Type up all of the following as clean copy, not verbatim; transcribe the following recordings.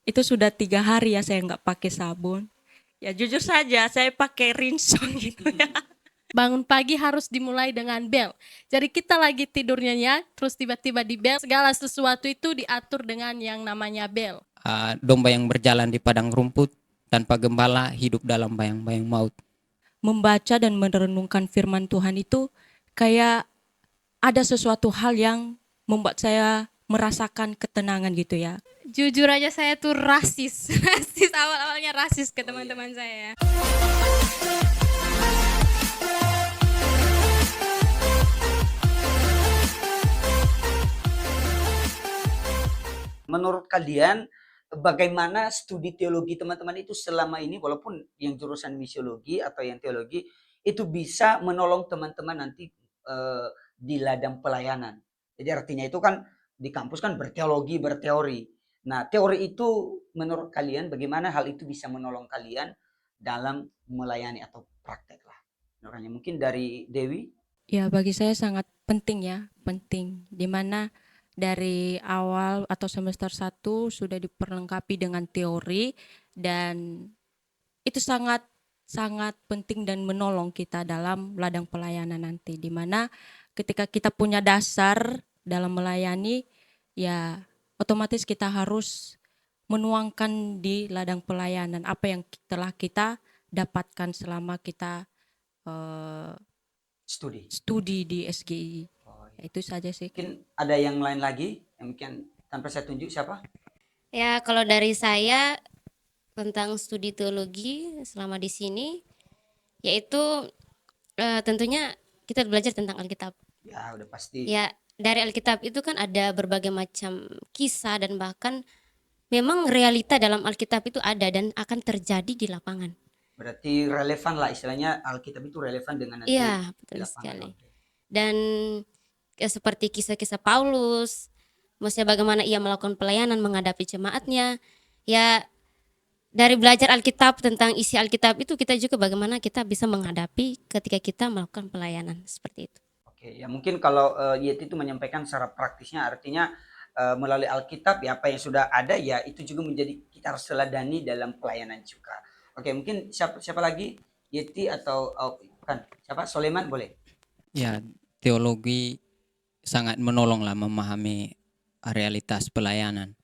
Itu sudah 3 hari ya saya nggak pakai sabun. Ya jujur saja saya pakai rinso gitu ya. Bangun pagi harus dimulai dengan bel. Jadi kita lagi tidurnya ya, terus tiba-tiba di bel, segala sesuatu itu diatur dengan yang namanya bel. Domba yang berjalan di padang rumput tanpa gembala hidup dalam bayang-bayang maut. Membaca dan merenungkan firman Tuhan itu kayak ada sesuatu hal yang membuat saya merasakan ketenangan gitu ya. Jujur aja saya tuh rasis. Rasis, awal-awalnya rasis ke teman-teman saya. Menurut kalian bagaimana studi teologi teman-teman itu selama ini, walaupun yang jurusan misiologi atau yang teologi itu bisa menolong teman-teman nanti di ladang pelayanan. Jadi artinya itu kan di kampus kan berteologi, berteori. Nah, teori itu menurut kalian bagaimana hal itu bisa menolong kalian dalam melayani atau praktek lah. Mungkin dari Dewi. Ya bagi saya sangat penting ya, penting. Dimana dari awal atau semester 1 sudah diperlengkapi dengan teori dan itu sangat sangat penting dan menolong kita dalam ladang pelayanan nanti. Dimana ketika kita punya dasar dalam melayani, ya otomatis kita harus menuangkan di ladang pelayanan apa yang telah kita dapatkan selama kita studi di SGI. Itu saja sih. Mungkin ada yang lain lagi yang mungkin tanpa saya tunjuk siapa? Ya, kalau dari saya tentang studi teologi selama di sini, yaitu tentunya kita belajar tentang Alkitab. Ya, udah pasti. Ya, dari Alkitab itu kan ada berbagai macam kisah dan bahkan memang realita dalam Alkitab itu ada dan akan terjadi di lapangan. Berarti relevan lah istilahnya Alkitab itu relevan dengan nanti Iya, di betul lapangan. sekali. Dan seperti kisah-kisah Paulus, maksudnya bagaimana ia melakukan pelayanan menghadapi jemaatnya. Ya, dari belajar Alkitab tentang isi Alkitab itu kita juga bagaimana kita bisa menghadapi ketika kita melakukan pelayanan seperti itu. Oke, ya mungkin kalau Yeti itu menyampaikan secara praktisnya artinya melalui Alkitab ya apa yang sudah ada ya itu juga menjadi kita harus teladani dalam pelayanan juga. Oke, mungkin siapa lagi? Yeti atau bukan siapa? Soleman boleh. Ya, teologi sangat menolong lah memahami realitas pelayanan.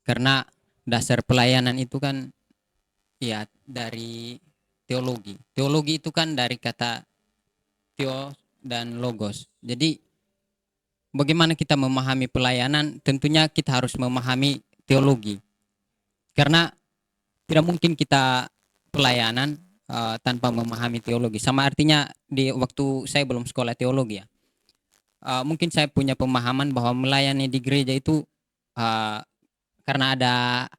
Karena dasar pelayanan itu kan ya dari teologi. Teologi itu kan dari kata theo dan logos. Jadi bagaimana kita memahami pelayanan, tentunya kita harus memahami teologi. Karena tidak mungkin kita pelayanan tanpa memahami teologi. Sama artinya di waktu saya belum sekolah teologi ya. Mungkin saya punya pemahaman bahwa melayani di gereja itu karena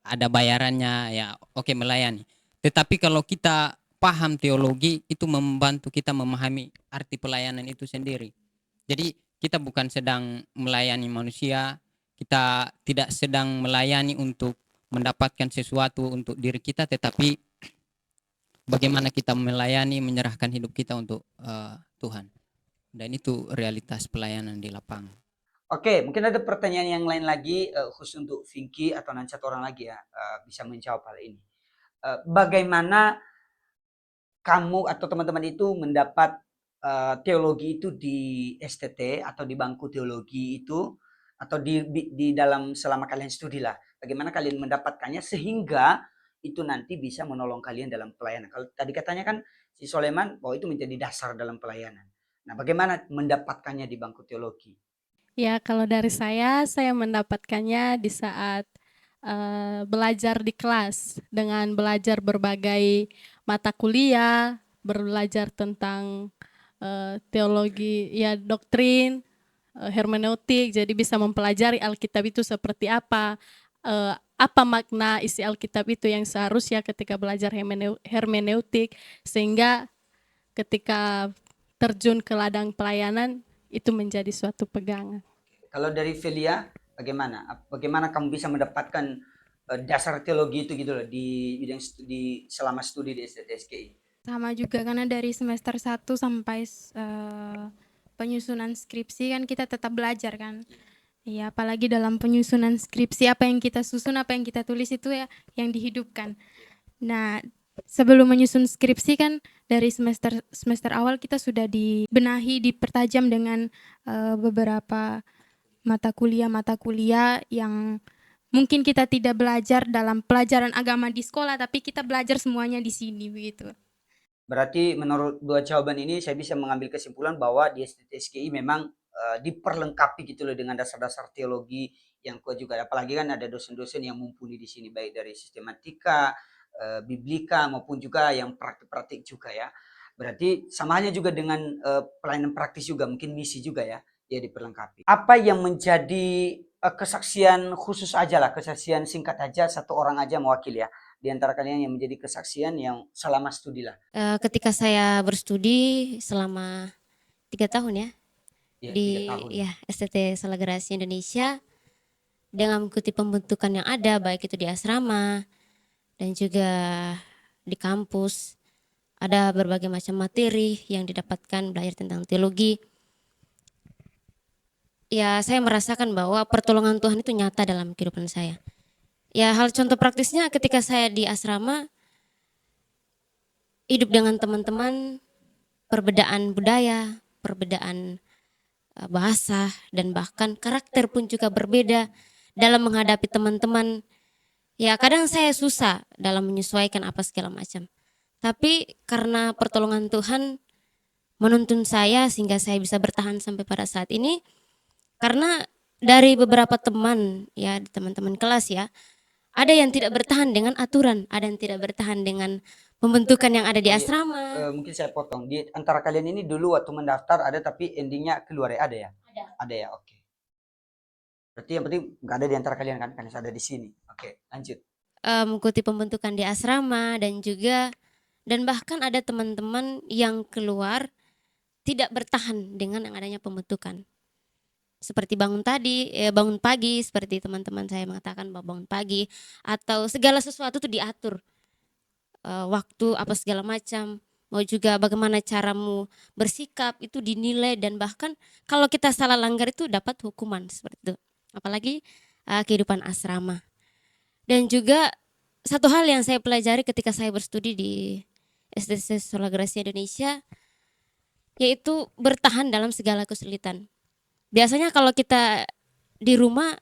ada bayarannya ya oke melayani. Tetapi kalau kita paham teologi itu membantu kita memahami arti pelayanan itu sendiri. Jadi kita bukan sedang melayani manusia, kita tidak sedang melayani untuk mendapatkan sesuatu untuk diri kita, tetapi bagaimana kita melayani, menyerahkan hidup kita untuk Tuhan. Dan itu realitas pelayanan di lapangan. Oke, mungkin ada pertanyaan yang lain lagi khusus untuk Vinky atau nanti satu orang lagi ya bisa menjawab hal ini. Bagaimana kamu atau teman-teman itu mendapat teologi itu di STT atau di bangku teologi itu atau di dalam selama kalian studi lah. Bagaimana kalian mendapatkannya sehingga itu nanti bisa menolong kalian dalam pelayanan. Kalau tadi katanya kan si Soleman bahwa itu menjadi dasar dalam pelayanan. Nah, bagaimana mendapatkannya di bangku teologi? Ya, kalau dari saya mendapatkannya di saat belajar di kelas dengan belajar berbagai mata kuliah, belajar tentang teologi, ya doktrin, hermeneutik, jadi bisa mempelajari Alkitab itu seperti apa makna isi Alkitab itu yang seharusnya ketika belajar hermeneutik, sehingga ketika terjun ke ladang pelayanan itu menjadi suatu pegangan. Kalau dari Velia, bagaimana? Bagaimana kamu bisa mendapatkan dasar teologi itu gitu loh di bidang studi selama studi di STSKI? Sama juga karena dari semester 1 sampai penyusunan skripsi kan kita tetap belajar kan. Ya, apalagi dalam penyusunan skripsi, apa yang kita susun, apa yang kita tulis itu ya yang dihidupkan. Nah, sebelum menyusun skripsi kan dari semester semester awal kita sudah dibenahi, dipertajam dengan beberapa mata kuliah yang mungkin kita tidak belajar dalam pelajaran agama di sekolah, tapi kita belajar semuanya di sini begitu. Berarti menurut dua jawaban ini saya bisa mengambil kesimpulan bahwa di STTSGI memang diperlengkapi gitu loh dengan dasar-dasar teologi yang kuat juga. Apalagi kan ada dosen-dosen yang mumpuni di sini baik dari sistematika, biblika maupun juga yang praktik-praktik juga ya. Berarti sama halnya juga dengan pelayanan praktis juga, mungkin misi juga ya, ya diperlengkapi. Apa yang menjadi kesaksian khusus aja lah, kesaksian singkat aja, satu orang aja mewakili ya di antara kalian yang menjadi kesaksian yang selama studi lah. Ketika saya berstudi selama 3 tahun ya Ya, 3 di tahun. STT Salagerasi Indonesia, dengan mengikuti pembentukan yang ada baik itu di asrama dan juga di kampus, ada berbagai macam materi yang didapatkan belajar tentang teologi. Ya, saya merasakan bahwa pertolongan Tuhan itu nyata dalam kehidupan saya. Ya, hal contoh praktisnya ketika saya di asrama, hidup dengan teman-teman, perbedaan budaya, perbedaan bahasa, dan bahkan karakter pun juga berbeda dalam menghadapi teman-teman. Ya, kadang saya susah dalam menyesuaikan apa segala macam. Tapi karena pertolongan Tuhan menuntun saya sehingga saya bisa bertahan sampai pada saat ini. Karena dari beberapa teman, ya teman-teman kelas ya, ada yang tidak bertahan dengan aturan, ada yang tidak bertahan dengan pembentukan yang ada di Oh iya, asrama. mungkin saya potong. Di antara kalian ini dulu waktu mendaftar ada tapi endingnya keluar ya? Ada ya? Ada. Ada ya, oke. Berarti yang penting nggak ada di antara kalian kan? Kalian ada di sini. Oke, lanjut. Mengikuti pembentukan di asrama dan bahkan ada teman-teman yang keluar tidak bertahan dengan yang adanya pembentukan. Seperti bangun pagi, seperti teman-teman saya mengatakan bahwa bangun pagi atau segala sesuatu itu diatur. Waktu apa segala macam, mau juga bagaimana caramu bersikap itu dinilai dan bahkan kalau kita salah langgar itu dapat hukuman seperti itu. Apalagi kehidupan asrama. Dan juga satu hal yang saya pelajari ketika saya berstudi di STT Salagerasi Indonesia, yaitu bertahan dalam segala kesulitan. Biasanya kalau kita di rumah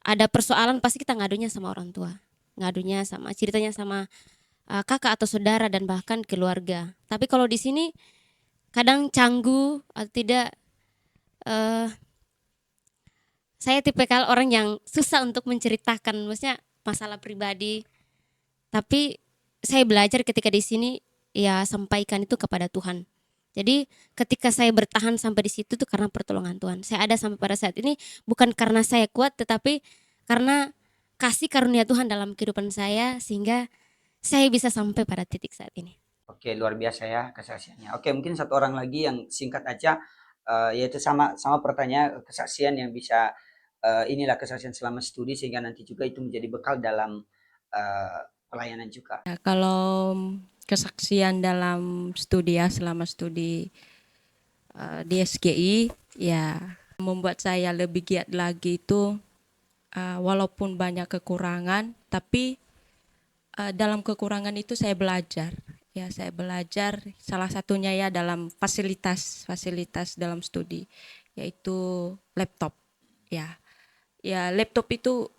ada persoalan pasti kita ngadunya sama orang tua, ngadunya sama ceritanya sama kakak atau saudara dan bahkan keluarga. Tapi kalau di sini kadang canggung atau tidak, eh, saya tipikal orang yang susah untuk menceritakan, maksudnya masalah pribadi. Tapi saya belajar ketika di sini ya sampaikan itu kepada Tuhan. Jadi ketika saya bertahan sampai di situ tuh karena pertolongan Tuhan. Saya ada sampai pada saat ini bukan karena saya kuat tetapi karena kasih karunia Tuhan dalam kehidupan saya sehingga saya bisa sampai pada titik saat ini. Oke, luar biasa ya kesaksiannya. Oke, mungkin satu orang lagi yang singkat aja, yaitu sama pertanyaan kesaksian yang bisa inilah kesaksian selama studi sehingga nanti juga itu menjadi bekal dalam pelayanan juga. Ya, kalau kesaksian dalam studi ya, selama studi di SGI, ya membuat saya lebih giat lagi itu walaupun banyak kekurangan, tapi dalam kekurangan itu saya belajar. Ya, saya belajar salah satunya ya dalam fasilitas dalam studi, yaitu laptop. Ya, ya laptop itu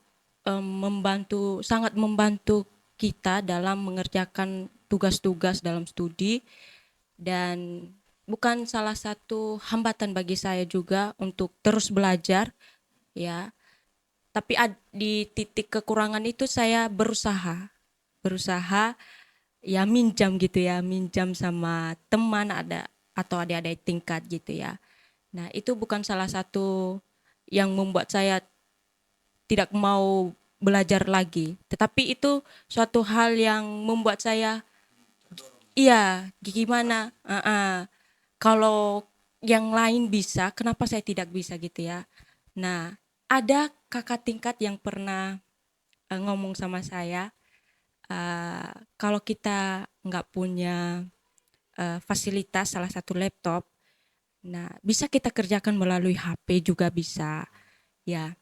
sangat membantu kita dalam mengerjakan tugas-tugas dalam studi dan bukan salah satu hambatan bagi saya juga untuk terus belajar ya. Tapi di titik kekurangan itu saya berusaha ya minjam gitu ya, minjam sama teman ada atau adik-adik tingkat gitu ya. Nah, itu bukan salah satu yang membuat saya tidak mau belajar lagi, tetapi itu suatu hal yang membuat saya iya gimana kalau yang lain bisa kenapa saya tidak bisa gitu ya. Nah, ada kakak tingkat yang pernah ngomong sama saya, kalau kita nggak punya fasilitas salah satu laptop, nah bisa kita kerjakan melalui HP juga bisa. Ya,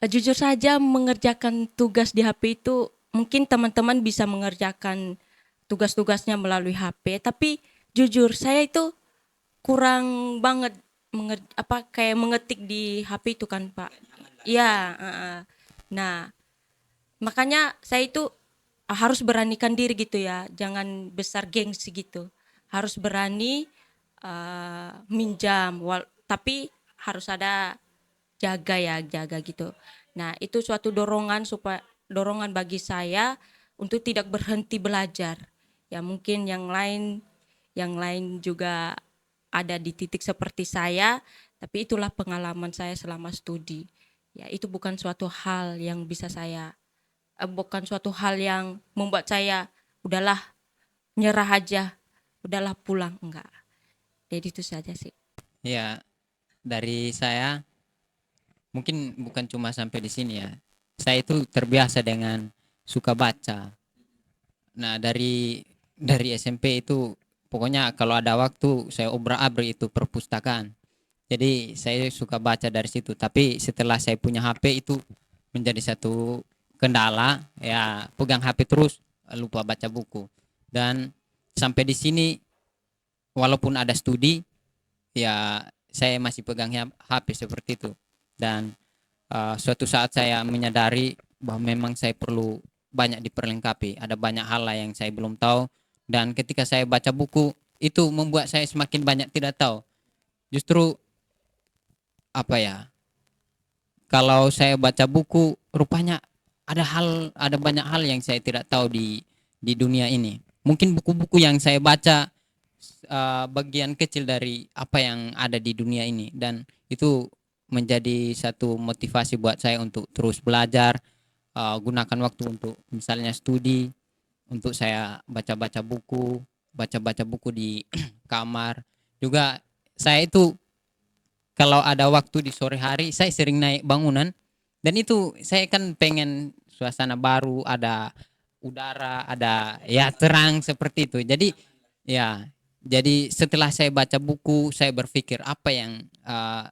jujur saja mengerjakan tugas di HP itu mungkin teman-teman bisa mengerjakan tugas-tugasnya melalui HP, tapi jujur saya itu kurang banget kayak mengetik di HP itu kan, Pak. Iya, heeh. Nah, makanya saya itu harus beranikan diri gitu ya, jangan besar gengsi gitu. Harus berani minjam, tapi harus ada jaga gitu. Nah, itu suatu dorongan bagi saya untuk tidak berhenti belajar. Ya mungkin yang lain juga ada di titik seperti saya, tapi itulah pengalaman saya selama studi. Ya, itu bukan suatu hal yang membuat saya udahlah nyerah aja, udahlah pulang, enggak. Jadi itu saja sih. Ya, dari saya mungkin bukan cuma sampai di sini ya. Saya itu terbiasa dengan suka baca. Nah, dari SMP itu pokoknya kalau ada waktu saya obrak-abrik itu perpustakaan. Jadi saya suka baca dari situ. Tapi setelah saya punya HP itu menjadi satu kendala, ya pegang HP terus lupa baca buku. Dan sampai di sini walaupun ada studi, ya saya masih pegang HP seperti itu. Dan suatu saat saya menyadari bahwa memang saya perlu banyak diperlengkapi. Ada banyak hal lah yang saya belum tahu. Dan ketika saya baca buku, itu membuat saya semakin banyak tidak tahu. Justru apa ya? Kalau saya baca buku, rupanya ada banyak hal yang saya tidak tahu di dunia ini. Mungkin buku-buku yang saya baca bagian kecil dari apa yang ada di dunia ini, dan itu menjadi satu motivasi buat saya untuk terus belajar, gunakan waktu untuk misalnya studi, untuk saya baca-baca buku di kamar. Juga saya itu kalau ada waktu di sore hari saya sering naik bangunan, dan itu saya kan pengen suasana baru, ada udara, ada ya terang seperti itu. Jadi setelah saya baca buku, saya berpikir apa yang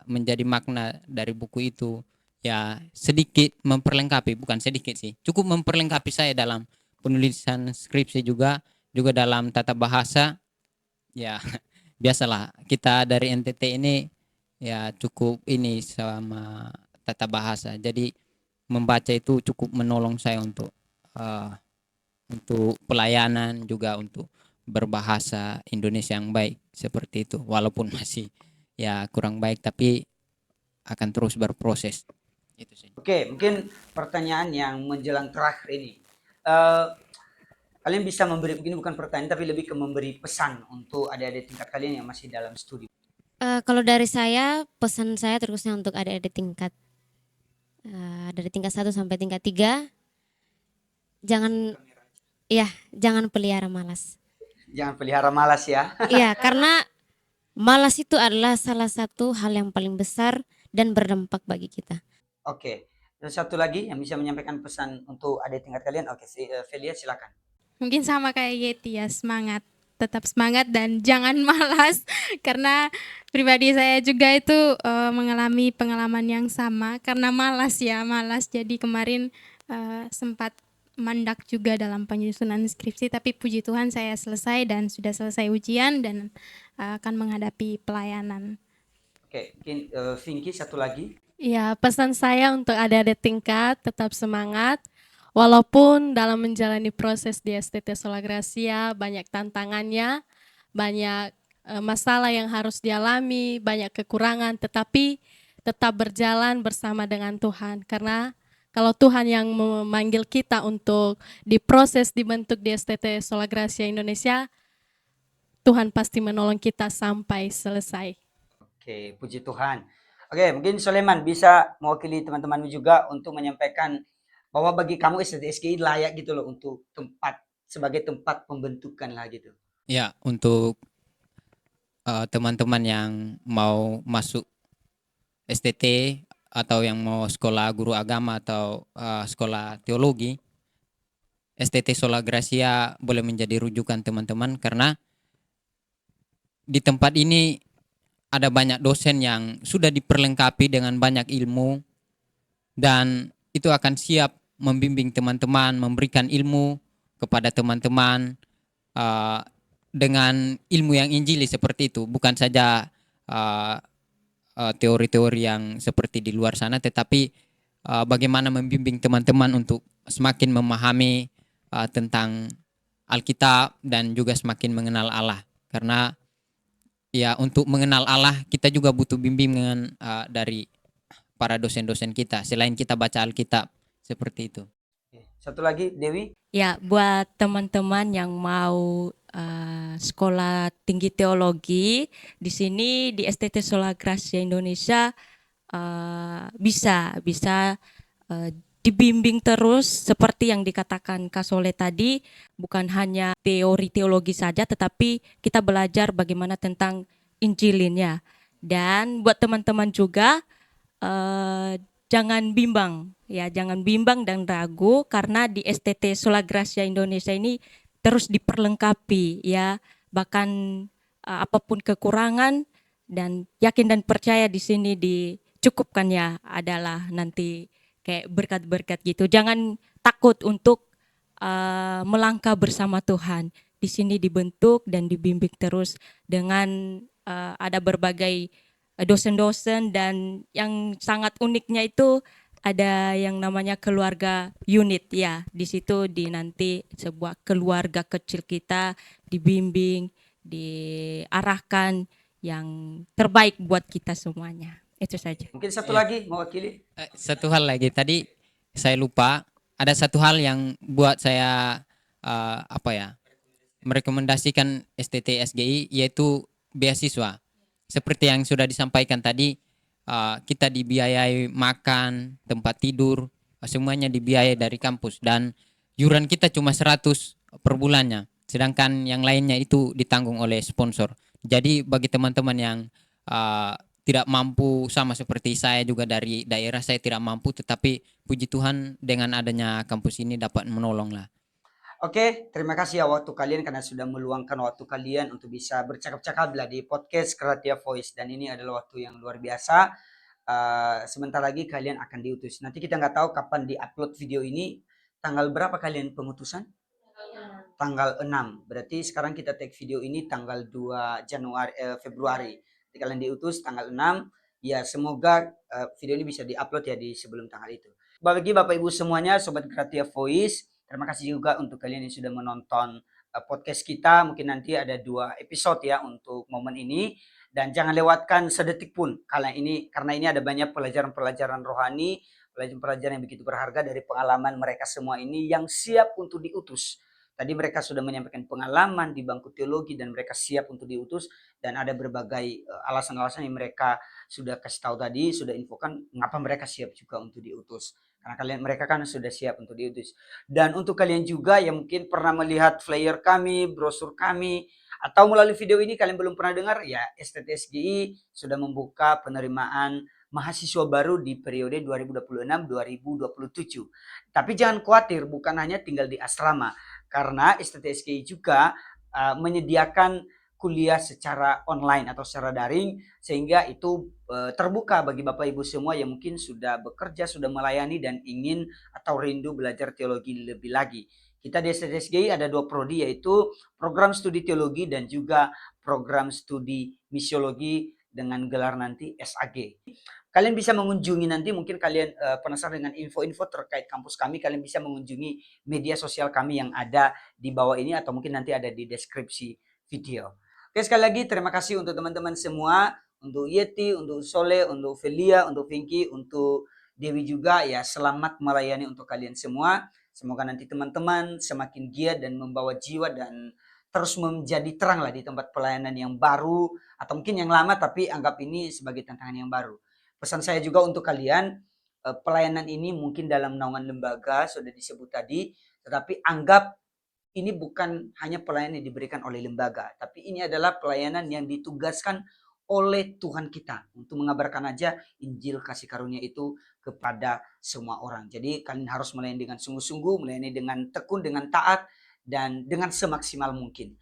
menjadi makna dari buku itu. Ya sedikit memperlengkapi, bukan sedikit sih, cukup memperlengkapi saya dalam penulisan skripsi, juga dalam tata bahasa. Ya biasalah kita dari NTT ini ya cukup ini sama tata bahasa. Jadi membaca itu cukup menolong saya untuk pelayanan, juga untuk berbahasa Indonesia yang baik seperti itu. Walaupun masih ya kurang baik, tapi akan terus berproses. Itu sih. Oke, mungkin pertanyaan yang menjelang terakhir ini. Eh, Kalian bisa memberi, begini bukan pertanyaan tapi lebih ke memberi pesan untuk adik-adik tingkat kalian yang masih dalam studi. Kalau dari saya, pesan saya terusnya untuk adik-adik tingkat dari tingkat 1 sampai tingkat 3, jangan pelihara malas. Jangan pelihara malas ya. Iya, karena malas itu adalah salah satu hal yang paling besar dan berdampak bagi kita. Oke. Dan satu lagi yang bisa menyampaikan pesan untuk adik tingkat kalian. Oke, Velia silakan. Mungkin sama kayak Yeti ya, semangat. Tetap semangat dan jangan malas karena pribadi saya juga itu mengalami pengalaman yang sama karena malas. Jadi kemarin sempat mandak juga dalam penyusunan skripsi, tapi puji Tuhan saya selesai dan sudah selesai ujian dan akan menghadapi pelayanan. Oke, mungkin Vinky satu lagi. Ya, pesan saya untuk adik-adik tingkat tetap semangat. Walaupun dalam menjalani proses di STT Sola Gracia banyak tantangannya, banyak masalah yang harus dialami, banyak kekurangan, tetapi tetap berjalan bersama dengan Tuhan. Karena kalau Tuhan yang memanggil kita untuk diproses, dibentuk di STT Sola Gracia Indonesia, Tuhan pasti menolong kita sampai selesai. Oke, puji Tuhan. Oke, mungkin Soleman bisa mewakili teman-temanmu juga untuk menyampaikan bahwa bagi kamu STT layak gitu loh untuk sebagai tempat pembentukan lah gitu. Ya, untuk teman-teman yang mau masuk STT atau yang mau sekolah guru agama atau sekolah teologi, STT Sola Gracia boleh menjadi rujukan teman-teman, karena di tempat ini ada banyak dosen yang sudah diperlengkapi dengan banyak ilmu dan itu akan siap membimbing teman-teman, memberikan ilmu kepada teman-teman uh, dengan ilmu yang injili seperti itu, bukan saja uh, teori-teori yang seperti di luar sana, tetapi bagaimana membimbing teman-teman untuk semakin memahami tentang Alkitab dan juga semakin mengenal Allah. Karena ya untuk mengenal Allah kita juga butuh bimbingan dari para dosen-dosen kita selain kita baca Alkitab seperti itu. Satu lagi Dewi. Ya, buat teman-teman yang mau sekolah tinggi teologi di sini di STT Sola Gracia Indonesia bisa dibimbing terus seperti yang dikatakan Kak Sole tadi, bukan hanya teori teologi saja tetapi kita belajar bagaimana tentang Injilinnya. Dan buat teman-teman juga jangan bimbang ya, jangan bimbang dan ragu karena di STT Sola Gracia Indonesia ini terus diperlengkapi ya, bahkan apapun kekurangan dan yakin dan percaya di sini dicukupkan ya adalah nanti kayak berkat-berkat gitu. Jangan takut untuk melangkah bersama Tuhan. Di sini dibentuk dan dibimbing terus dengan ada berbagai dosen-dosen dan yang sangat uniknya itu ada yang namanya keluarga unit ya. Di situ nanti sebuah keluarga kecil kita dibimbing, diarahkan yang terbaik buat kita semuanya. Itu saja. Mungkin satu lagi mewakili. Satu hal lagi tadi saya lupa, ada satu hal yang buat saya merekomendasikan STT SGI yaitu beasiswa. Seperti yang sudah disampaikan tadi, kita dibiayai makan, tempat tidur, semuanya dibiayai dari kampus dan yuran kita cuma 100 per bulannya. Sedangkan yang lainnya itu ditanggung oleh sponsor. Jadi bagi teman-teman yang tidak mampu, sama seperti saya juga dari daerah saya tidak mampu, tetapi puji Tuhan dengan adanya kampus ini dapat menolong lah. Oke, terima kasih ya waktu kalian karena sudah meluangkan waktu kalian untuk bisa bercakap-cakap lah di podcast Creative Voice, dan ini adalah waktu yang luar biasa. Sebentar lagi kalian akan diutus. Nanti kita nggak tahu kapan di-upload video ini. Tanggal berapa kalian pengutusan? Tanggal 6. Berarti sekarang kita take video ini tanggal 2 Februari. Jadi kalian diutus tanggal 6. Ya semoga video ini bisa di-upload ya di sebelum tanggal itu. Bagi Bapak Ibu semuanya, Sobat Creative Voice, terima kasih juga untuk kalian yang sudah menonton podcast kita. Mungkin nanti ada 2 episode ya untuk momen ini. Dan jangan lewatkan sedetik pun karena ini ada banyak pelajaran-pelajaran rohani, pelajaran-pelajaran yang begitu berharga dari pengalaman mereka semua ini yang siap untuk diutus. Tadi mereka sudah menyampaikan pengalaman di bangku teologi dan mereka siap untuk diutus, dan ada berbagai alasan-alasan yang mereka sudah kasih tahu tadi, sudah infokan mengapa mereka siap juga untuk diutus. Karena mereka kan sudah siap untuk diutus. Dan untuk kalian juga yang mungkin pernah melihat flyer kami, brosur kami, atau melalui video ini kalian belum pernah dengar, ya STT SGI sudah membuka penerimaan mahasiswa baru di periode 2026-2027. Tapi jangan khawatir, bukan hanya tinggal di asrama, karena STT SGI juga menyediakan kuliah secara online atau secara daring, sehingga itu terbuka bagi Bapak Ibu semua yang mungkin sudah bekerja, sudah melayani dan ingin atau rindu belajar teologi lebih lagi. Kita di STSGI ada 2 prodi, yaitu program studi teologi dan juga program studi misiologi dengan gelar nanti SAG. Kalian bisa mengunjungi nanti, mungkin kalian penasaran dengan info-info terkait kampus kami, kalian bisa mengunjungi media sosial kami yang ada di bawah ini atau mungkin nanti ada di deskripsi video. Oke, sekali lagi terima kasih untuk teman-teman semua, untuk Yeti, untuk Soleh, untuk Velia, untuk Vinky, untuk Dewi juga ya, selamat melayani untuk kalian semua. Semoga nanti teman-teman semakin giat dan membawa jiwa dan terus menjadi terang lah di tempat pelayanan yang baru atau mungkin yang lama, tapi anggap ini sebagai tantangan yang baru. Pesan saya juga untuk kalian, pelayanan ini mungkin dalam naungan lembaga sudah disebut tadi, tetapi anggap ini bukan hanya pelayanan yang diberikan oleh lembaga, tapi ini adalah pelayanan yang ditugaskan oleh Tuhan kita untuk mengabarkan aja Injil kasih karunia itu kepada semua orang. Jadi kalian harus melayani dengan sungguh-sungguh, melayani dengan tekun, dengan taat, dan dengan semaksimal mungkin.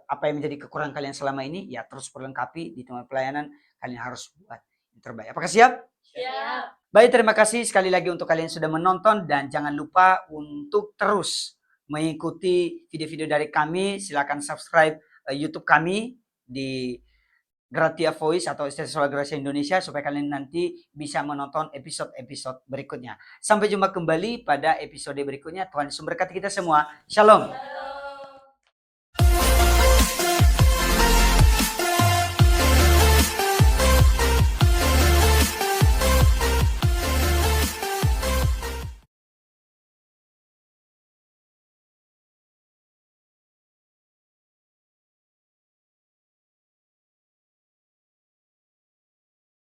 apa yang menjadi kekurangan kalian selama ini, ya terus perlengkapi di teman pelayanan. Kalian harus buat yang terbaik. Apakah siap? Siap. Baik, terima kasih sekali lagi untuk kalian yang sudah menonton, dan jangan lupa untuk terus mengikuti video-video dari kami. Silakan subscribe YouTube kami di Gratia Voice atau Istilah Gracia Indonesia, supaya kalian nanti bisa menonton episode-episode berikutnya. Sampai jumpa kembali pada episode berikutnya. Tuhan Yesus memberkati kita semua. Shalom.